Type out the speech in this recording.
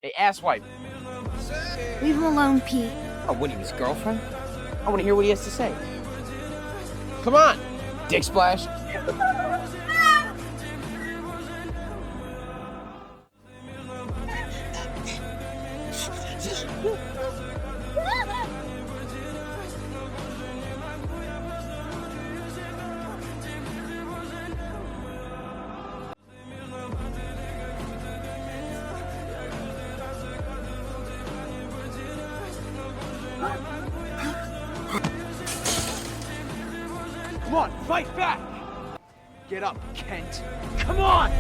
Hey, asswipe. Leave him alone, Pete. Oh, what, he was girlfriend? I want to hear what he has to say. Come on, dick splash. Come on, fight back! Get up, Kent. Come on!